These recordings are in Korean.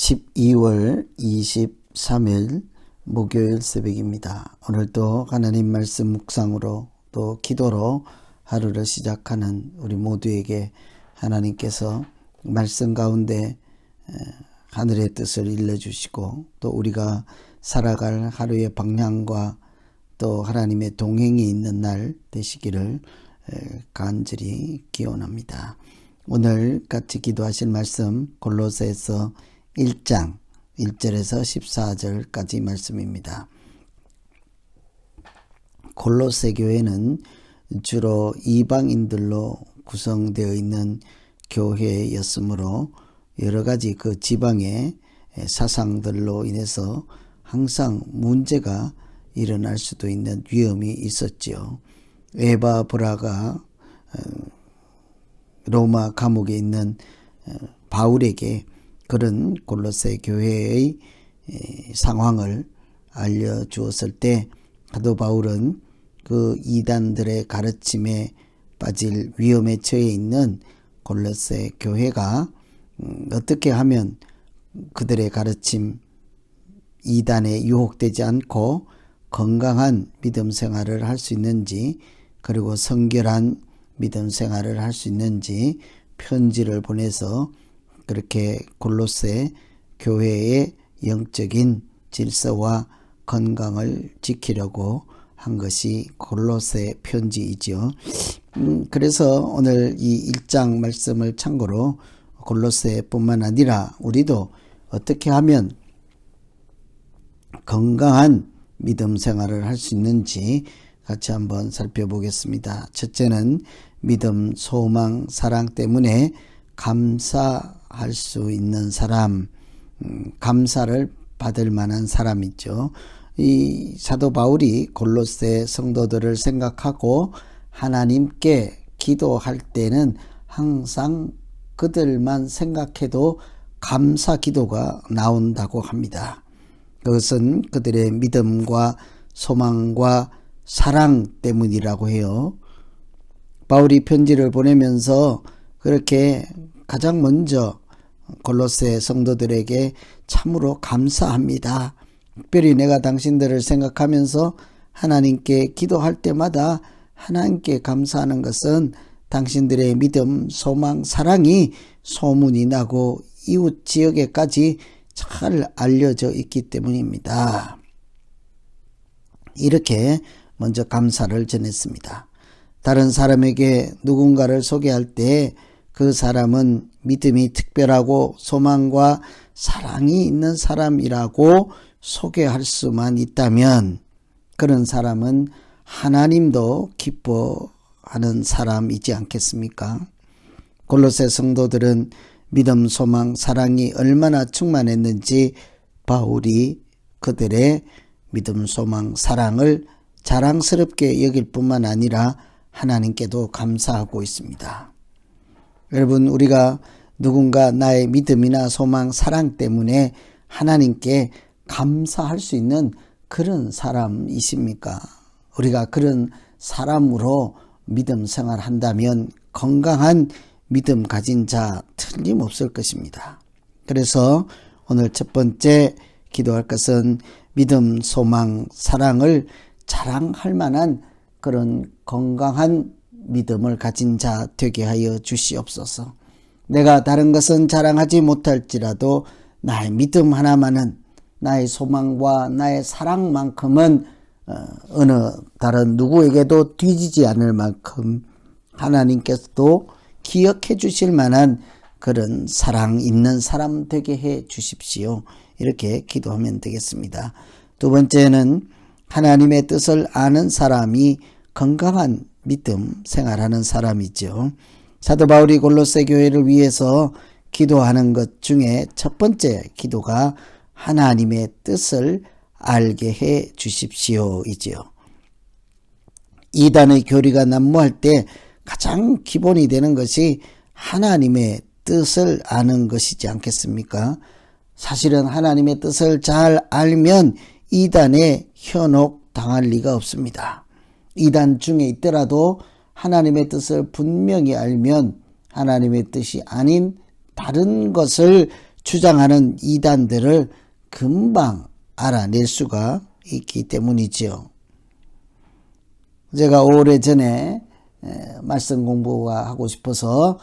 12월 23일 목요일 새벽입니다. 오늘도 하나님 말씀 묵상으로 또 기도로 하루를 시작하는 우리 모두에게 하나님께서 말씀 가운데 하늘의 뜻을 일러주시고 또 우리가 살아갈 하루의 방향과 또 하나님의 동행이 있는 날 되시기를 간절히 기원합니다. 오늘 같이 기도하실 말씀 골로새서 1장 1절에서 14절까지 말씀입니다. 골로새 교회는 주로 이방인들로 구성되어 있는 교회였으므로 여러 가지 그 지방의 사상들로 인해서 항상 문제가 일어날 수도 있는 위험이 있었지요. 에바브라가 로마 감옥에 있는 바울에게 그런 골로새 교회의 상황을 알려주었을 때 사도 바울은 그 이단들의 가르침에 빠질 위험에 처해 있는 골로새 교회가 어떻게 하면 그들의 가르침 이단에 유혹되지 않고 건강한 믿음 생활을 할 수 있는지, 그리고 성결한 믿음 생활을 할 수 있는지 편지를 보내서 그렇게 골로새 교회의 영적인 질서와 건강을 지키려고 한 것이 골로새 편지이죠. 그래서 오늘 이 1장 말씀을 참고로 골로새뿐만 아니라 우리도 어떻게 하면 건강한 믿음 생활을 할 수 있는지 같이 한번 살펴보겠습니다. 첫째는 믿음, 소망, 사랑 때문에 감사할 수 있는 사람, 감사를 받을 만한 사람이죠. 이 사도 바울이 골로새 성도들을 생각하고 하나님께 기도할 때는 항상 그들만 생각해도 감사 기도가 나온다고 합니다. 그것은 그들의 믿음과 소망과 사랑 때문이라고 해요. 바울이 편지를 보내면서 그렇게 가장 먼저 골로새 성도들에게 참으로 감사합니다. 특별히 내가 당신들을 생각하면서 하나님께 기도할 때마다 하나님께 감사하는 것은 당신들의 믿음, 소망, 사랑이 소문이 나고 이웃 지역에까지 잘 알려져 있기 때문입니다. 이렇게 먼저 감사를 전했습니다. 다른 사람에게 누군가를 소개할 때 그 사람은 믿음이 특별하고 소망과 사랑이 있는 사람이라고 소개할 수만 있다면 그런 사람은 하나님도 기뻐하는 사람이지 않겠습니까? 골로새 성도들은 믿음, 소망, 사랑이 얼마나 충만했는지 바울이 그들의 믿음, 소망, 사랑을 자랑스럽게 여길 뿐만 아니라 하나님께도 감사하고 있습니다. 여러분, 우리가 누군가 나의 믿음이나 소망, 사랑 때문에 하나님께 감사할 수 있는 그런 사람이십니까? 우리가 그런 사람으로 믿음 생활한다면 건강한 믿음 가진 자 틀림없을 것입니다. 그래서 오늘 첫 번째 기도할 것은 믿음, 소망, 사랑을 자랑할 만한 그런 건강한 믿음을 가진 자 되게 하여 주시옵소서. 내가 다른 것은 자랑하지 못할지라도 나의 믿음 하나만은, 나의 소망과 나의 사랑만큼은 어느 다른 누구에게도 뒤지지 않을 만큼 하나님께서도 기억해 주실 만한 그런 사랑 있는 사람 되게 해 주십시오. 이렇게 기도하면 되겠습니다. 두 번째는 하나님의 뜻을 아는 사람이 건강한 믿음 생활하는 사람이죠. 사도 바울이 골로새 교회를 위해서 기도하는 것 중에 첫 번째 기도가 하나님의 뜻을 알게 해 주십시오이지요. 이단의 교리가 난무할 때 가장 기본이 되는 것이 하나님의 뜻을 아는 것이지 않겠습니까? 사실은 하나님의 뜻을 잘 알면 이단에 현혹당할 리가 없습니다. 이단 중에 있더라도 하나님의 뜻을 분명히 알면 하나님의 뜻이 아닌 다른 것을 주장하는 이단들을 금방 알아낼 수가 있기 때문이지요. 제가 오래전에 말씀 공부하고 싶어서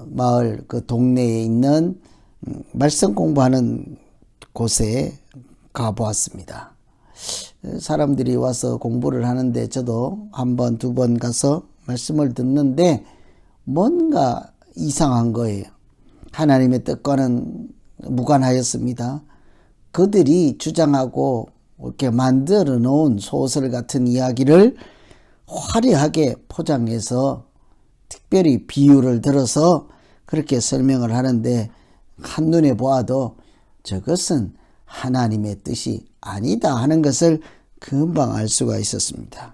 마을 그 동네에 있는 말씀 공부하는 곳에 가보았습니다. 사람들이 와서 공부를 하는데 저도 한 번, 두 번 가서 말씀을 듣는데 뭔가 이상한 거예요. 하나님의 뜻과는 무관하였습니다. 그들이 주장하고 이렇게 만들어 놓은 소설 같은 이야기를 화려하게 포장해서 특별히 비유를 들어서 그렇게 설명을 하는데 한눈에 보아도 저것은 하나님의 뜻이 아니다 하는 것을 금방 알 수가 있었습니다.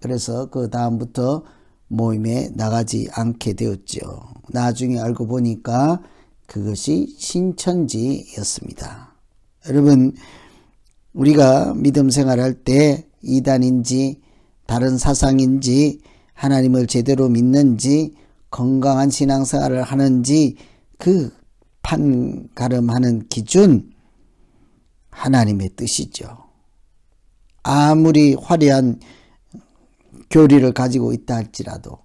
그래서 그 다음부터 모임에 나가지 않게 되었죠. 나중에 알고 보니까 그것이 신천지였습니다. 여러분, 우리가 믿음 생활할 때 이단인지 다른 사상인지 하나님을 제대로 믿는지 건강한 신앙생활을 하는지 그 판가름하는 기준, 하나님의 뜻이죠. 아무리 화려한 교리를 가지고 있다 할지라도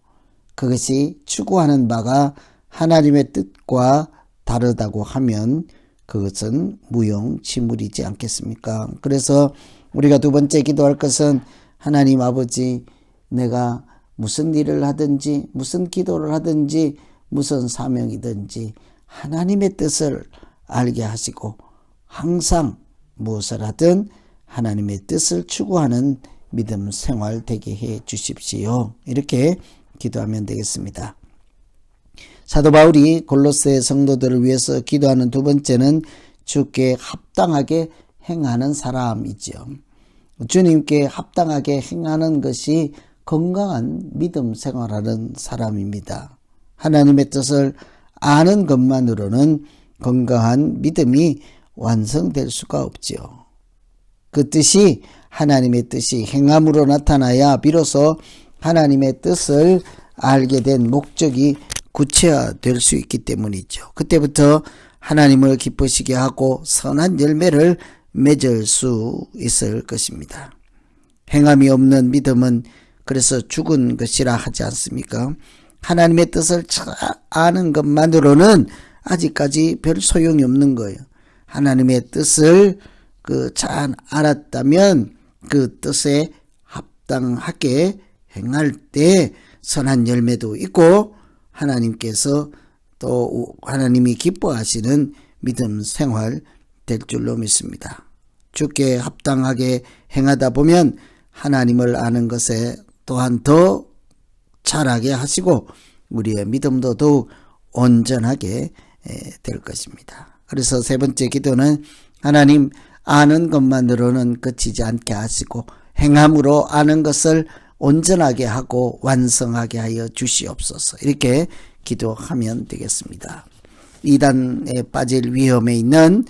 그것이 추구하는 바가 하나님의 뜻과 다르다고 하면 그것은 무용지물이지 않겠습니까? 그래서 우리가 두 번째 기도할 것은 하나님 아버지, 내가 무슨 일을 하든지 무슨 기도를 하든지 무슨 사명이든지 하나님의 뜻을 알게 하시고 항상 무엇을 하든 하나님의 뜻을 추구하는 믿음 생활 되게 해 주십시오. 이렇게 기도하면 되겠습니다. 사도 바울이 골로새 성도들을 위해서 기도하는 두 번째는 주께 합당하게 행하는 사람이죠. 주님께 합당하게 행하는 것이 건강한 믿음 생활하는 사람입니다. 하나님의 뜻을 아는 것만으로는 건강한 믿음이 완성될 수가 없지요. 그 뜻이 하나님의 뜻이 행함으로 나타나야 비로소 하나님의 뜻을 알게 된 목적이 구체화될 수 있기 때문이죠. 그때부터 하나님을 기쁘시게 하고 선한 열매를 맺을 수 있을 것입니다. 행함이 없는 믿음은 그래서 죽은 것이라 하지 않습니까? 하나님의 뜻을 잘 아는 것만으로는 아직까지 별 소용이 없는 거예요. 하나님의 뜻을 잘 알았다면 그 뜻에 합당하게 행할 때 선한 열매도 있고 하나님께서 또 하나님이 기뻐하시는 믿음 생활 될 줄로 믿습니다. 주께 합당하게 행하다 보면 하나님을 아는 것에 또한 더 잘하게 하시고 우리의 믿음도 더욱 온전하게 될 것입니다. 그래서 세 번째 기도는 하나님 아는 것만으로는 그치지 않게 하시고 행함으로 아는 것을 온전하게 하고 완성하게 하여 주시옵소서. 이렇게 기도하면 되겠습니다. 이단에 빠질 위험에 있는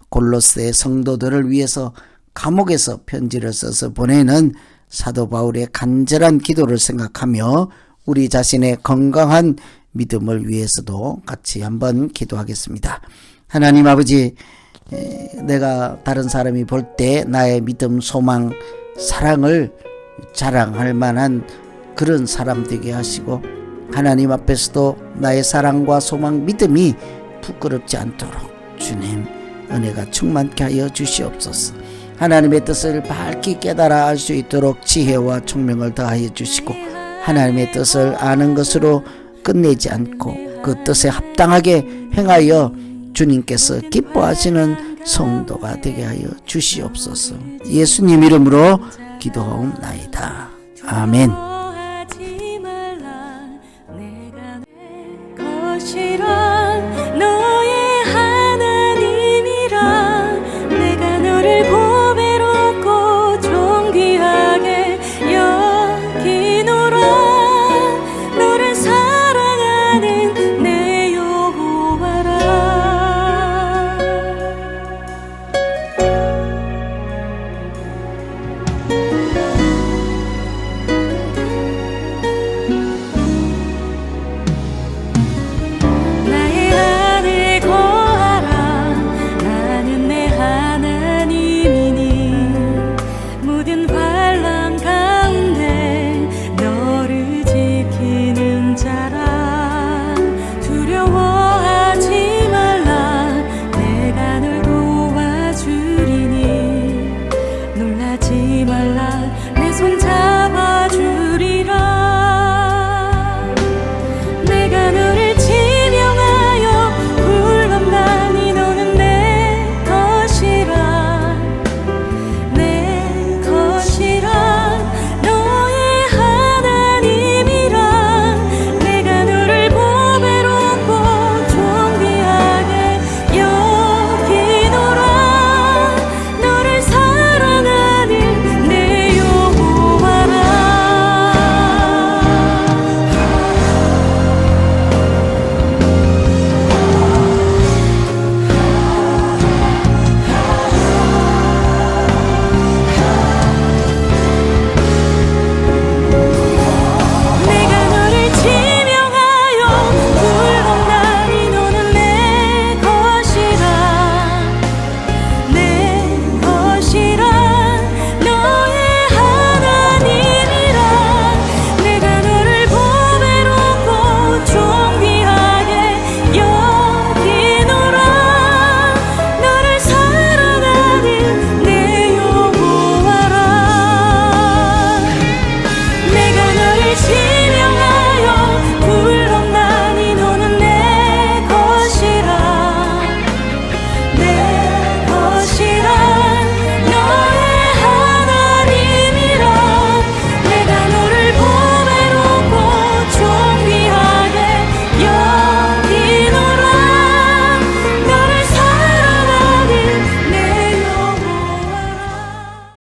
골로새 성도들을 위해서 감옥에서 편지를 써서 보내는 사도 바울의 간절한 기도를 생각하며 우리 자신의 건강한 믿음을 위해서도 같이 한번 기도하겠습니다. 하나님 아버지, 내가 다른 사람이 볼 때 나의 믿음, 소망, 사랑을 자랑할 만한 그런 사람 되게 하시고 하나님 앞에서도 나의 사랑과 소망, 믿음이 부끄럽지 않도록 주님 은혜가 충만케 하여 주시옵소서. 하나님의 뜻을 밝히 깨달아 알 수 있도록 지혜와 총명을 더하여 주시고 하나님의 뜻을 아는 것으로 끝내지 않고 그 뜻에 합당하게 행하여 주님께서 기뻐하시는 성도가 되게 하여 주시옵소서. 예수님 이름으로 기도하옵나이다. 아멘.